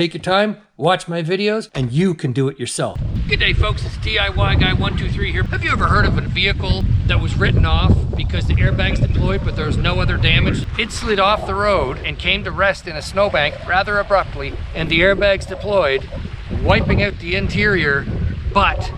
Take your time, watch my videos, and you can do it yourself. Good day, folks. It's DIY Guy 123 here. Have you ever heard of a vehicle that was written off because the airbag's deployed but there was no other damage? It slid off the road and came to rest in a snowbank rather abruptly, and the airbags deployed, wiping out the interior, but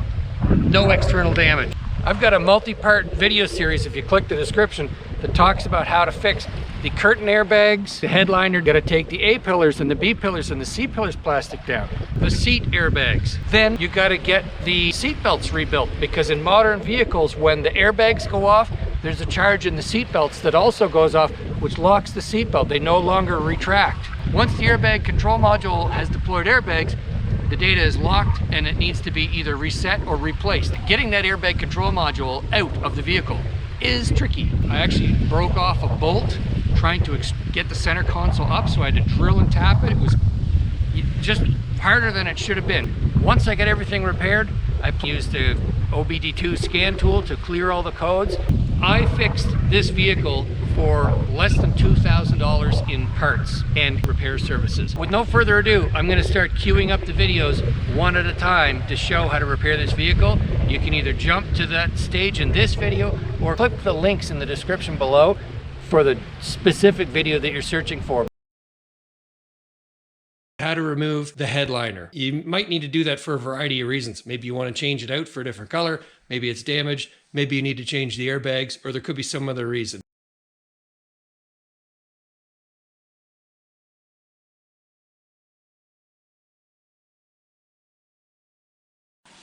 no external damage. I've got a multi-part video series, if you click the description, that talks about how to fix the curtain airbags, the headliner. Got to take the A pillars and the B pillars and the C pillars plastic down, the seat airbags. Then you got to get the seat belts rebuilt, because in modern vehicles, when the airbags go off, there's a charge in the seat belts that also goes off, which locks the seat belt. They no longer retract. Once the airbag control module has deployed airbags, the data is locked and it needs to be either reset or replaced. Getting that airbag control module out of the vehicle is tricky. I actually broke off a bolt trying to get the center console up, so I had to drill and tap it. It was just harder than it should have been. Once I got everything repaired, I used the OBDII scan tool to clear all the codes. I fixed this vehicle for less than $2,000 in parts and repair services. With no further ado, I'm going to start queuing up the videos one at a time to show how to repair this vehicle. You can either jump to that stage in this video or click the links in the description below for the specific video that you're searching for. How to remove the headliner. You might need to do that for a variety of reasons. Maybe you want to change it out for a different color, maybe it's damaged, maybe you need to change the airbags, or there could be some other reason.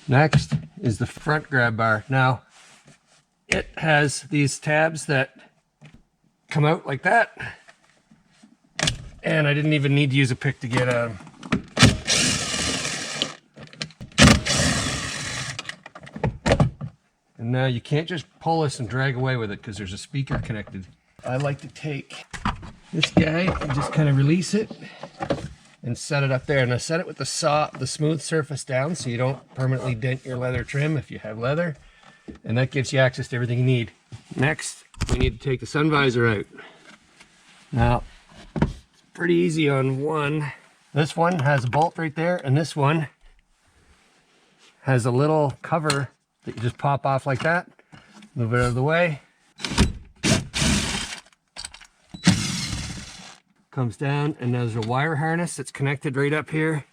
Next is the front grab bar. Now, it has these tabs that come out like that, and I didn't even need to use a pick to get at them. And now you can't just pull this and drag away with it because there's a speaker connected. I like to take this guy and just kind of release it and set it up there. And I set it with the smooth surface down so you don't permanently dent your leather trim if you have leather. And that gives you access to everything you need. Next, we need to take the sun visor out. Now, it's pretty easy on one. This one has a bolt right there, and this one has a little cover that you just pop off like that. Move it out of the way. Comes down, and there's a wire harness that's connected right up here.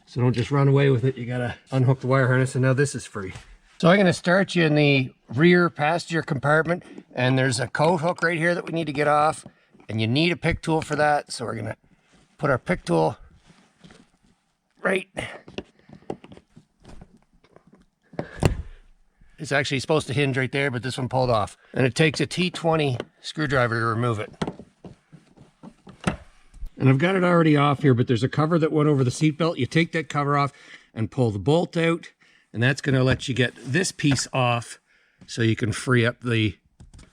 So don't just run away with it. You gotta unhook the wire harness, and now this is free. So I'm going to start you in the rear passenger compartment, and there's a coat hook right here that we need to get off, and you need a pick tool for that. So we're going to put our pick tool right. It's actually supposed to hinge right there, but this one pulled off. And it takes a T20 screwdriver to remove it. And I've got it already off here, but there's a cover that went over the seat belt. You take that cover off and pull the bolt out. And that's going to let you get this piece off so you can free up the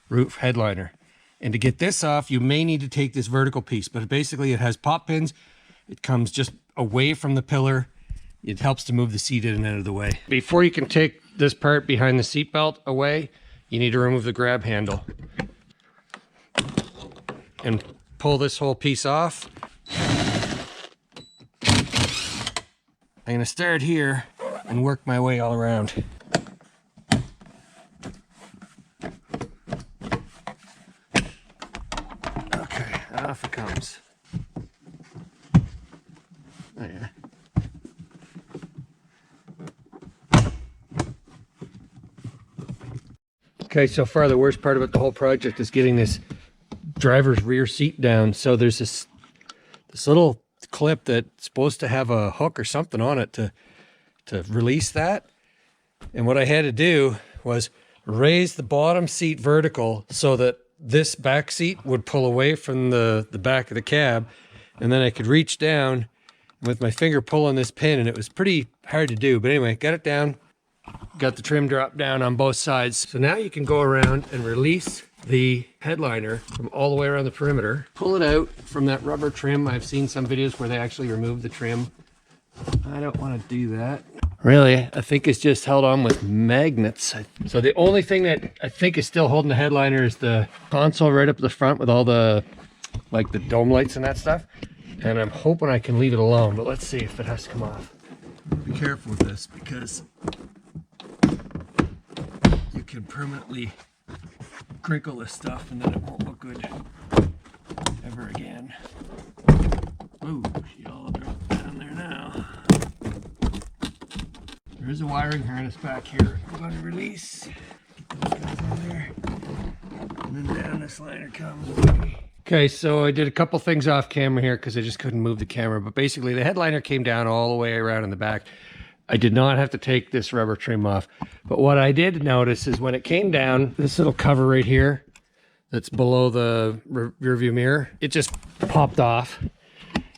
roof headliner. And to get this off, you may need to take this vertical piece, but basically it has pop pins. It comes just away from the pillar. It helps to move the seat in and out of the way. Before you can take this part behind the seat belt away, you need to remove the grab handle and pull this whole piece off. I'm going to start here and work my way all around. Okay, off it comes. Oh yeah. Okay, so far the worst part about the whole project is getting this driver's rear seat down. So there's this little clip that's supposed to have a hook or something on it to release that. And what I had to do was raise the bottom seat vertical so that this back seat would pull away from the back of the cab, and then I could reach down with my finger pulling this pin, and it was pretty hard to do. But anyway, got it down, got the trim drop down on both sides. So now you can go around and release the headliner from all the way around the perimeter. Pull it out from that rubber trim. I've seen some videos where they actually remove the trim. I don't want to do that. Really, I think it's just held on with magnets. So the only thing that I think is still holding the headliner is the console right up the front with all the, like the dome lights and that stuff. And I'm hoping I can leave it alone, but let's see if it has to come off. Be careful with this because you can permanently crinkle this stuff and then it won't look good ever again. Ooh, she all dropped down there now. There's a wiring harness back here. I'm going to release. Get those guys in there. And then down this liner comes. Okay, so I did a couple things off camera here because I just couldn't move the camera. But basically the headliner came down all the way around in the back. I did not have to take this rubber trim off. But what I did notice is when it came down, this little cover right here that's below the rear view mirror, it just popped off.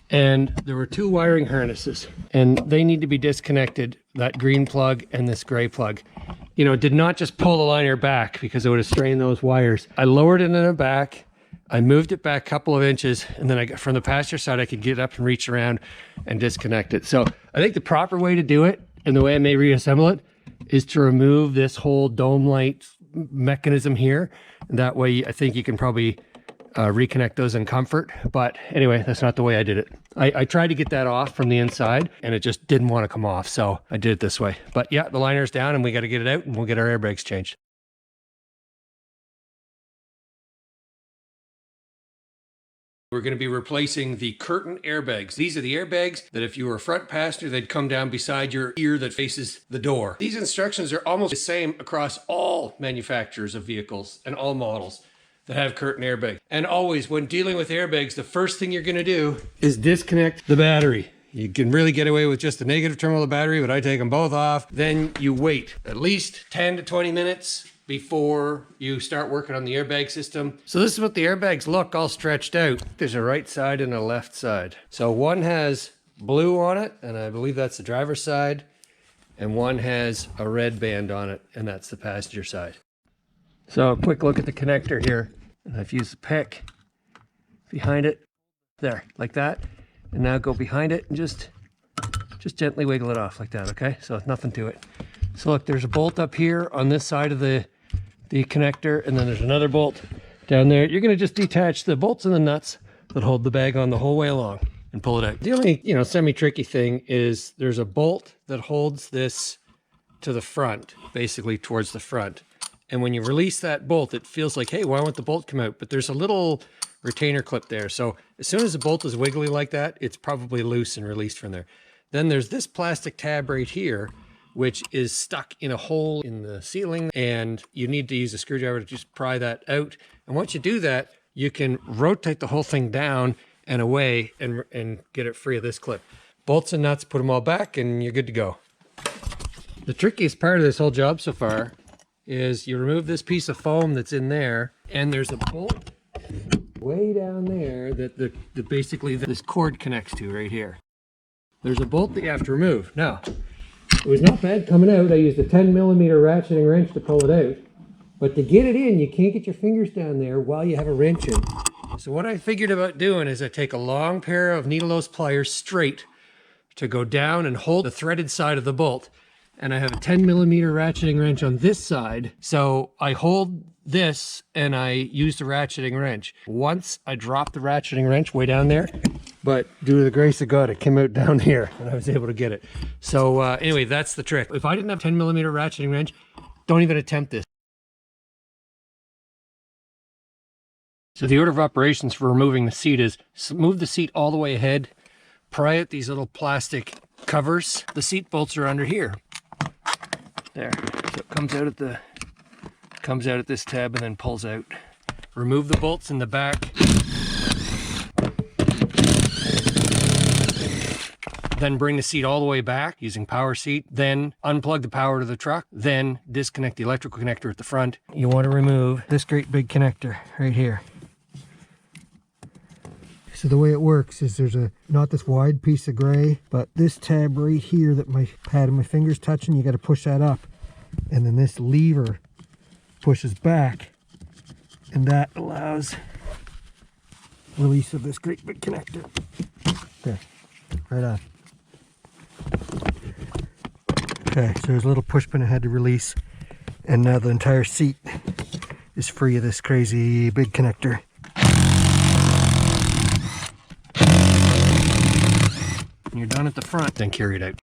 And there were two wiring harnesses and they need to be disconnected, that green plug and this gray plug. You know, it did not just pull the liner back because it would have strained those wires. I lowered it in the back. I moved it back a couple of inches and then I got from the passenger side, I could get up and reach around and disconnect it. So I think the proper way to do it and the way I may reassemble it is to remove this whole dome light mechanism here. And that way I think you can probably reconnect those in comfort. But anyway, that's not the way I did it. I tried to get that off from the inside and it just didn't want to come off. So I did it this way. But yeah, the liner's down and we got to get it out and we'll get our airbags changed. We're going to be replacing the curtain airbags. These are the airbags that if you were a front passenger, they'd come down beside your ear that faces the door. These instructions are almost the same across all manufacturers of vehicles and all models that have curtain airbags. And always when dealing with airbags, the first thing you're going to do is disconnect the battery. You can really get away with just the negative terminal of the battery, but I take them both off. Then you wait at least 10 to 20 minutes before you start working on the airbag system. So this is what the airbags look all stretched out. There's a right side and a left side. So one has blue on it, and I believe that's the driver's side, and one has a red band on it, and that's the passenger side. So a quick look at the connector here. And I've used the pick behind it, there, like that. And now go behind it and just gently wiggle it off like that, okay? So it's nothing to it. So look, there's a bolt up here on this side of the connector, and then there's another bolt down there. You're gonna just detach the bolts and the nuts that hold the bag on the whole way along and pull it out. The only, semi-tricky thing is there's a bolt that holds this to the front, basically towards the front. And when you release that bolt, it feels like, hey, why won't the bolt come out? But there's a little retainer clip there. So as soon as the bolt is wiggly like that, it's probably loose and released from there. Then there's this plastic tab right here, which is stuck in a hole in the ceiling, and you need to use a screwdriver to just pry that out. And once you do that, you can rotate the whole thing down and away and get it free of this clip. Bolts and nuts, put them all back, and you're good to go. The trickiest part of this whole job so far is you remove this piece of foam that's in there, and there's a bolt way down there that basically this cord connects to right here. There's a bolt that you have to remove. Now, it was not bad coming out. I used a 10mm ratcheting wrench to pull it out. But to get it in, you can't get your fingers down there while you have a wrench in. So what I figured about doing is I take a long pair of needle nose pliers straight to go down and hold the threaded side of the bolt. And I have a 10mm ratcheting wrench on this side. So I hold this and I use the ratcheting wrench. Once I dropped the ratcheting wrench way down there, but due to the grace of God, it came out down here and I was able to get it. So anyway, that's the trick. If I didn't have 10mm ratcheting wrench, don't even attempt this. So the order of operations for removing the seat is move the seat all the way ahead, pry out these little plastic covers. The seat bolts are under here. There, so it comes out at this tab and then pulls out. Remove the bolts in the back. Then bring the seat all the way back using power seat. Then unplug the power to the truck. Then disconnect the electrical connector at the front. You want to remove this great big connector right here. So the way it works is there's not this wide piece of gray, but this tab right here that my pad and my fingers touching, you got to push that up. And then this lever pushes back, and that allows release of this great big connector. There, right on. Okay, so there's a little push pin I had to release, and now the entire seat is free of this crazy big connector. When you're done at the front, then carry it out.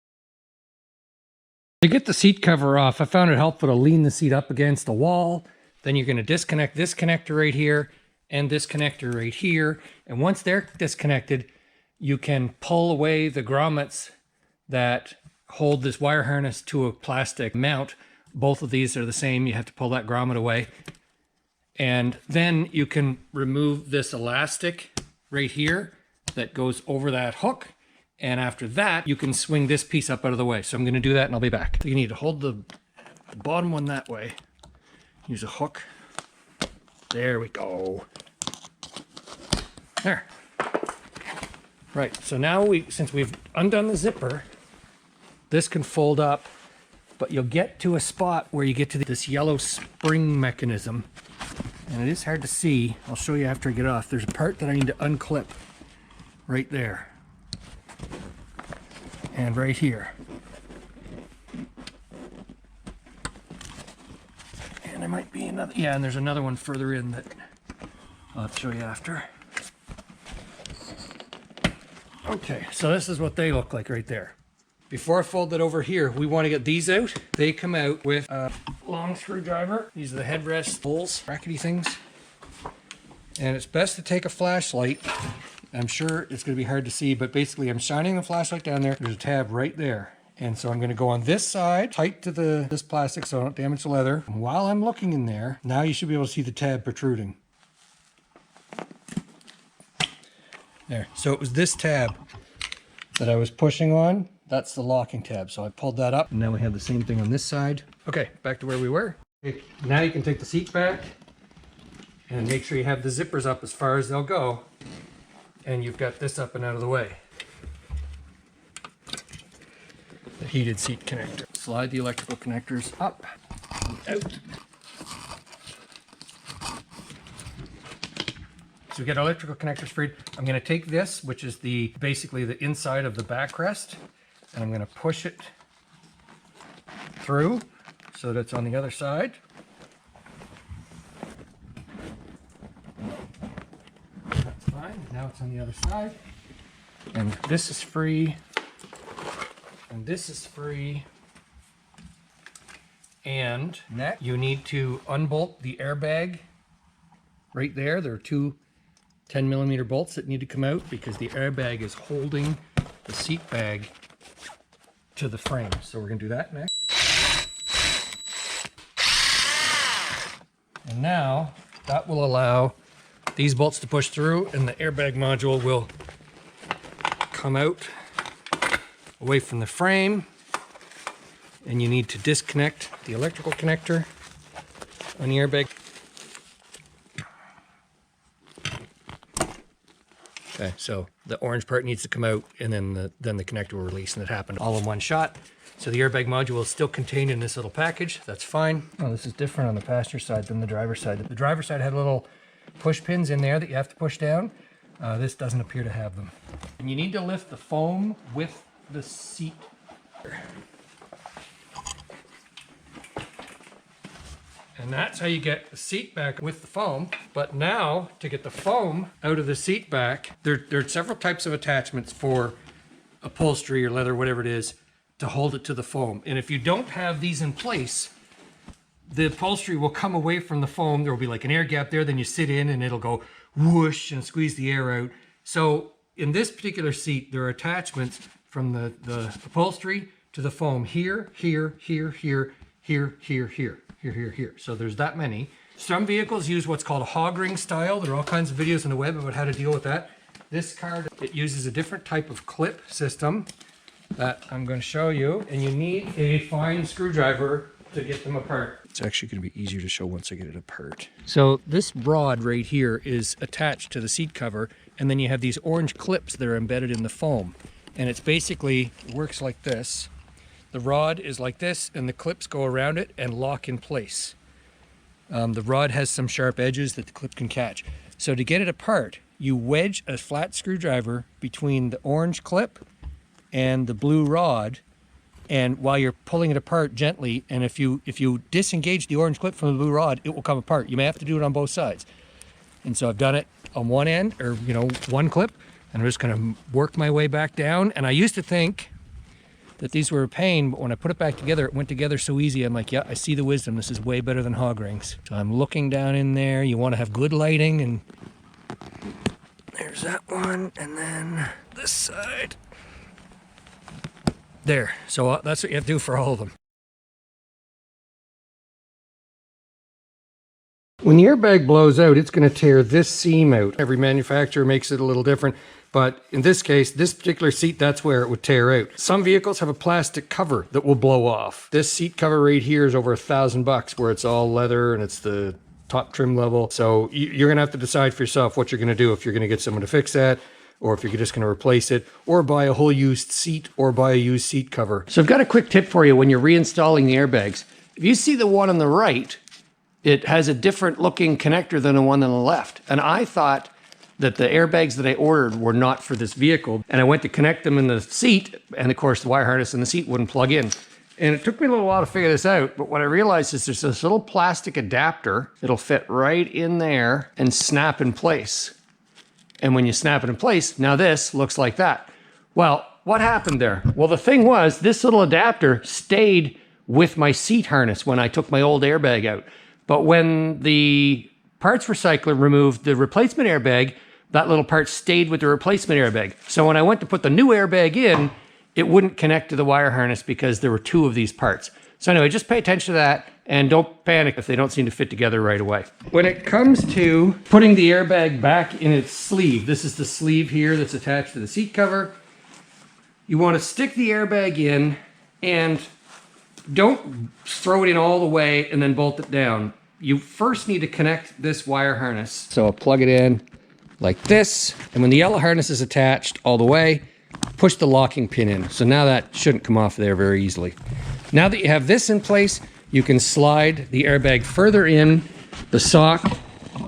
To get the seat cover off, I found it helpful to lean the seat up against the wall. Then you're going to disconnect this connector right here and this connector right here. And once they're disconnected, you can pull away the grommets that hold this wire harness to a plastic mount. Both of these are the same. You have to pull that grommet away. And then you can remove this elastic right here that goes over that hook. And after that, you can swing this piece up out of the way. So I'm going to do that and I'll be back. You need to hold the bottom one that way. Use a hook. There we go. There. Right, so now since we've undone the zipper, this can fold up, but you'll get to a spot where you get to this yellow spring mechanism. And it is hard to see. I'll show you after I get off. There's a part that I need to unclip right there. And right here. And there might be another, yeah, and there's another one further in that I'll show you after. Okay, so this is what they look like right there. Before I fold it over here, we want to get these out. They come out with a long screwdriver. These are the headrest holes, brackety things. And it's best to take a flashlight. I'm sure it's going to be hard to see, but basically I'm shining the flashlight down there. There's a tab right there. And so I'm going to go on this side, tight to this plastic so I don't damage the leather. And while I'm looking in there, now you should be able to see the tab protruding. There. So it was this tab that I was pushing on. That's the locking tab. So I pulled that up and now we have the same thing on this side. Okay, back to where we were. Okay, now you can take the seat back and make sure you have the zippers up as far as they'll go. And you've got this up and out of the way. The heated seat connector. Slide the electrical connectors up and out. So we get our electrical connectors freed. I'm going to take this, which is basically the inside of the backrest, and I'm going to push it through so that it's on the other side. That's fine. Now it's on the other side. And this is free. And this is free. And next, you need to unbolt the airbag right there. There are two 10mm bolts that need to come out because the airbag is holding the seat bag to the frame. So we're going to do that next. And now that will allow these bolts to push through and the airbag module will come out away from the frame. And you need to disconnect the electrical connector on the airbag. Okay, so the orange part needs to come out and then the connector will release, and it happened all in one shot. So the airbag module is still contained in this little package. That's fine. Oh, this is different on the passenger side than the driver's side. The driver's side had little push pins in there that you have to push down. This doesn't appear to have them. And you need to lift the foam with the seat. And that's how you get the seat back with the foam. But now, to get the foam out of the seat back, there are several types of attachments for upholstery or leather, whatever it is, to hold it to the foam. And if you don't have these in place, the upholstery will come away from the foam. There will be like an air gap there, then you sit in and it'll go whoosh and squeeze the air out. So in this particular seat, there are attachments from the upholstery to the foam here, here, here, here, here, here, here. Here. So there's that many. Some vehicles use what's called a hog ring style. There are all kinds of videos on the web about how to deal with that. This car, it uses a different type of clip system that I'm going to show you. And you need a fine screwdriver to get them apart. It's actually going to be easier to show once I get it apart. So this rod right here is attached to the seat cover. And then you have these orange clips that are embedded in the foam. And it's basically, it works like this. The rod is like this, and the clips go around it and lock in place. The rod has some sharp edges that the clip can catch. So to get it apart, you wedge a flat screwdriver between the orange clip and the blue rod, and while you're pulling it apart gently, and if you disengage the orange clip from the blue rod, it will come apart. You may have to do it on both sides. And so I've done it on one end, or one clip, And I'm just gonna work my way back down. And I used to think that these were a pain, but when I put it back together, it went together so easy. I'm like, yeah, I see the wisdom. This is way better than hog rings. So I'm looking down in there. You wanna have good lighting, and there's that one, and then this side. There, so that's what you have to do for all of them. When the airbag blows out, it's going to tear this seam out. Every manufacturer makes it a little different, but in this case, this particular seat, that's where it would tear out. Some vehicles have a plastic cover that will blow off. This seat cover right here is over $1,000, where it's all leather and it's the top trim level. So you're going to have to decide for yourself what you're going to do, if you're going to get someone to fix that, or if you're just going to replace it, or buy a whole used seat, or buy a used seat cover. So I've got a quick tip for you when you're reinstalling the airbags. If you see the one on the right, it has a different looking connector than the one on the left. And I thought that the airbags that I ordered were not for this vehicle. And I went to connect them in the seat, and of course the wire harness in the seat wouldn't plug in. And it took me a little while to figure this out, but what I realized is there's this little plastic adapter that'll fit right in there and snap in place. And when you snap it in place, now this looks like that. Well, what happened there? Well, the thing was, this little adapter stayed with my seat harness when I took my old airbag out. But when the parts recycler removed the replacement airbag, that little part stayed with the replacement airbag. So when I went to put the new airbag in, it wouldn't connect to the wire harness because there were two of these parts. So anyway, just pay attention to that and don't panic if they don't seem to fit together right away. When it comes to putting the airbag back in its sleeve, this is the sleeve here that's attached to the seat cover. You want to stick the airbag in and don't throw it in all the way and then bolt it down. You first need to connect this wire harness. So I'll plug it in like this, and when the yellow harness is attached all the way, push the locking pin in. So now that shouldn't come off there very easily. Now that you have this in place, you can slide the airbag further in the sock,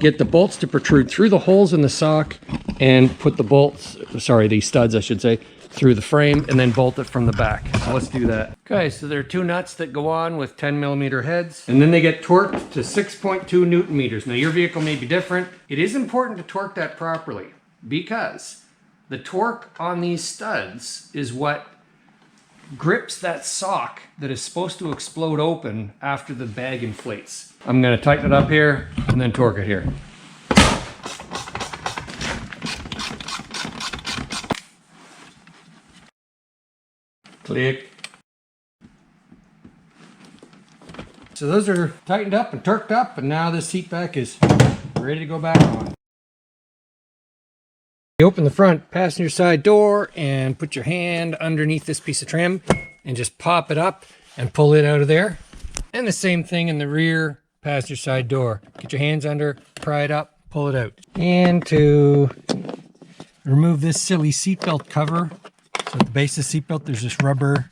get the bolts to protrude through the holes in the sock, and put the studs I should say, through the frame, and then bolt it from the back. So let's do that. Okay, so there are two nuts that go on with 10mm heads, and then they get torqued to 6.2 Newton meters. Now your vehicle may be different. It is important to torque that properly, because the torque on these studs is what grips that sock that is supposed to explode open after the bag inflates. I'm gonna tighten it up here and then torque it here. Click. So those are tightened up and torqued up, and now this seat back is ready to go back on. You open the front passenger side door and put your hand underneath this piece of trim and just pop it up and pull it out of there. And the same thing in the rear passenger side door. Get your hands under, pry it up, pull it out. And to remove this silly seatbelt cover, so at the base of the seatbelt there's this rubber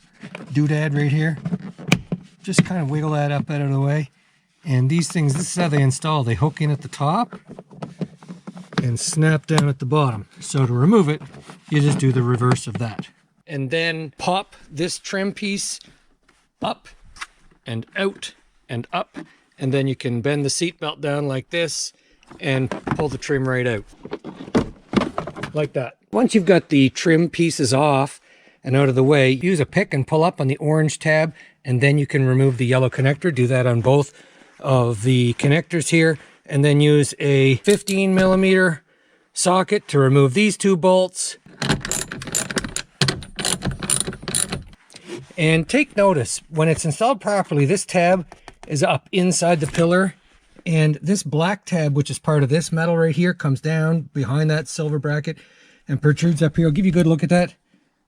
doodad right here. Just kind of wiggle that up out of the way. And these things, this is how they install. They hook in at the top and snap down at the bottom. So to remove it, you just do the reverse of that. And then pop this trim piece up and out and up, and then you can bend the seat belt down like this and pull the trim right out. Like that. Once you've got the trim pieces off and out of the way, use a pick and pull up on the orange tab, and then you can remove the yellow connector. Do that on both of the connectors here. And then use a 15mm socket to remove these two bolts. And take notice, when it's installed properly, this tab is up inside the pillar, and this black tab, which is part of this metal right here, comes down behind that silver bracket and protrudes up here. I'll give you a good look at that.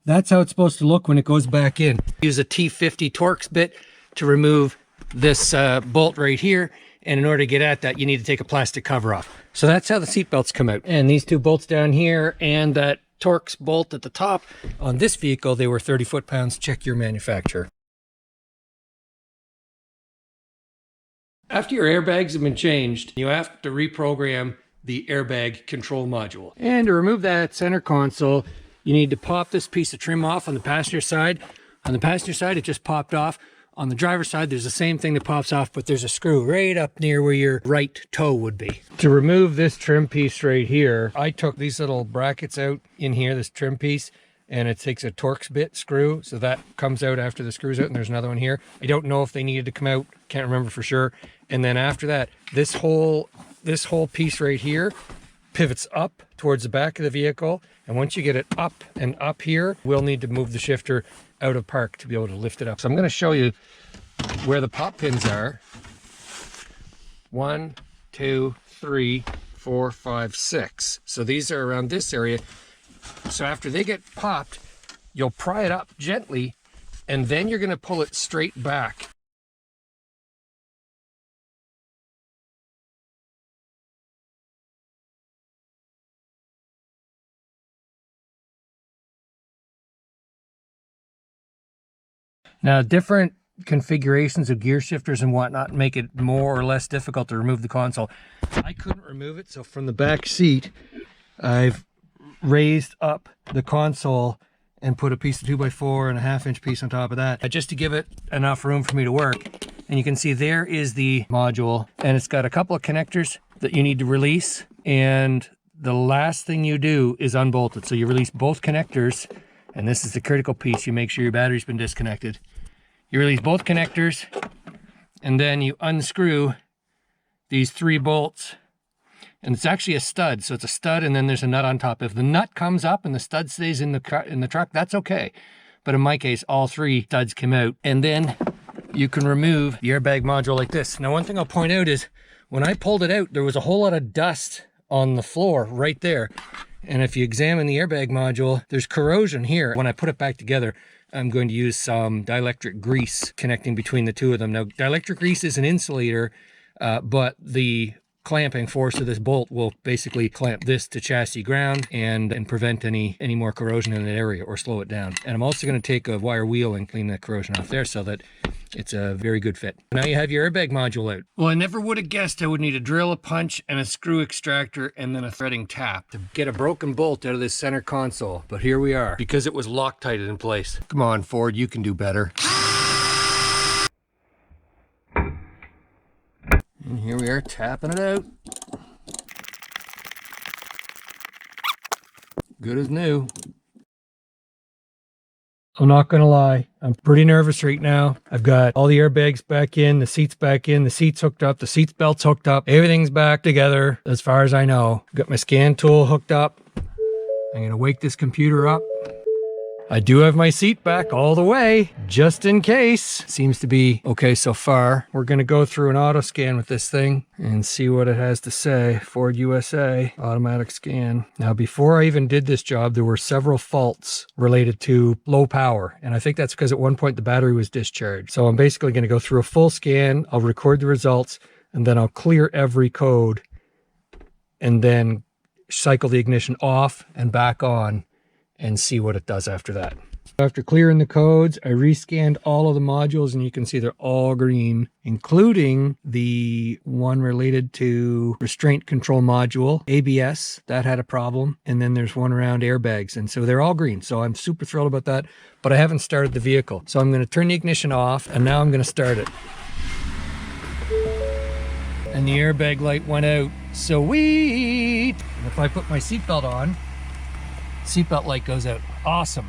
That's how it's supposed to look when it goes back in. Use a T50 Torx bit to remove this bolt right here. And in order to get at that, you need to take a plastic cover off. So that's how the seat belts come out. And these two bolts down here and that Torx bolt at the top, on this vehicle, they were 30 foot-pounds. Check your manufacturer. After your airbags have been changed, you have to reprogram the airbag control module. And to remove that center console, you need to pop this piece of trim off on the passenger side. On the passenger side, it just popped off. On the driver's side, there's the same thing that pops off, but there's a screw right up near where your right toe would be. To remove this trim piece right here, I took these little brackets out in here, this trim piece, and it takes a Torx bit screw. So that comes out after the screw's out, and there's another one here. I don't know if they needed to come out. Can't remember for sure. And then after that, this whole piece right here pivots up towards the back of the vehicle. And once you get it up and up here, we'll need to move the shifter out of park to be able to lift it up. So I'm going to show you where the pop pins are. 1, 2, 3, 4, 5, 6. So these are around this area. So after they get popped, you'll pry it up gently, and then you're going to pull it straight back. Now, different configurations of gear shifters and whatnot make it more or less difficult to remove the console. I couldn't remove it, so from the back seat, I've raised up the console and put a piece of 2x4 and a 1/2-inch piece on top of that, just to give it enough room for me to work. And you can see there is the module, and it's got a couple of connectors that you need to release, and the last thing you do is unbolt it. So you release both connectors, and this is the critical piece. You make sure your battery's been disconnected. You release both connectors, and then you unscrew these 3 bolts. And it's actually a stud, so it's a stud and then there's a nut on top. If the nut comes up and the stud stays in the truck, that's okay. But in my case, all 3 studs come out, and then you can remove the airbag module like this. Now, one thing I'll point out is when I pulled it out, there was a whole lot of dust on the floor right there. And if you examine the airbag module, there's corrosion here. When I put it back together, I'm going to use some dielectric grease connecting between the two of them. Now, dielectric grease is an insulator, but the clamping force of this bolt will basically clamp this to chassis ground and prevent any more corrosion in that area or slow it down. And I'm also going to take a wire wheel and clean that corrosion off there so that it's a very good fit. Now you have your airbag module out. Well, I never would have guessed I would need a drill, a punch, and a screw extractor, and then a threading tap to get a broken bolt out of this center console. But here we are, because it was Loctited in place. Come on, Ford, you can do better. And here we are, tapping it out. Good as new. I'm not gonna lie, I'm pretty nervous right now. I've got all the airbags back in, the seats back in, the seats hooked up, the seat belts hooked up, everything's back together as far as I know. Got my scan tool hooked up. I'm gonna wake this computer up. I do have my seat back all the way, just in case. Seems to be okay so far. We're gonna go through an auto scan with this thing and see what it has to say. Ford USA, automatic scan. Now, before I even did this job, there were several faults related to low power. And I think that's because at one point the battery was discharged. So I'm basically gonna go through a full scan. I'll record the results, and then I'll clear every code and then cycle the ignition off and back on and see what it does after that. After clearing the codes, I rescanned all of the modules, and you can see they're all green, including the one related to restraint control module, ABS, that had a problem. And then there's one around airbags. And so they're all green. So I'm super thrilled about that, but I haven't started the vehicle. So I'm gonna turn the ignition off, and now I'm gonna start it. And the airbag light went out. Sweet! And if I put my seatbelt on, seatbelt light goes out. Awesome.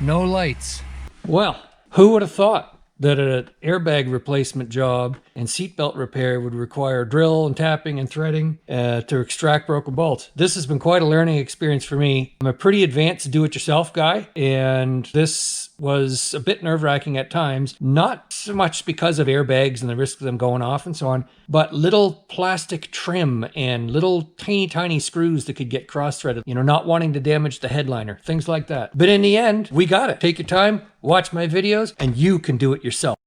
No lights. Well, who would have thought that an airbag replacement job and seatbelt repair would require drill and tapping and threading to extract broken bolts? This has been quite a learning experience for me. I'm a pretty advanced do-it-yourself guy, and this was a bit nerve-wracking at times, not so much because of airbags and the risk of them going off and so on, but little plastic trim and little tiny screws that could get cross-threaded, you know, not wanting to damage the headliner, things like that. But in the end, we got it. Take your time, watch my videos, and you can do it yourself.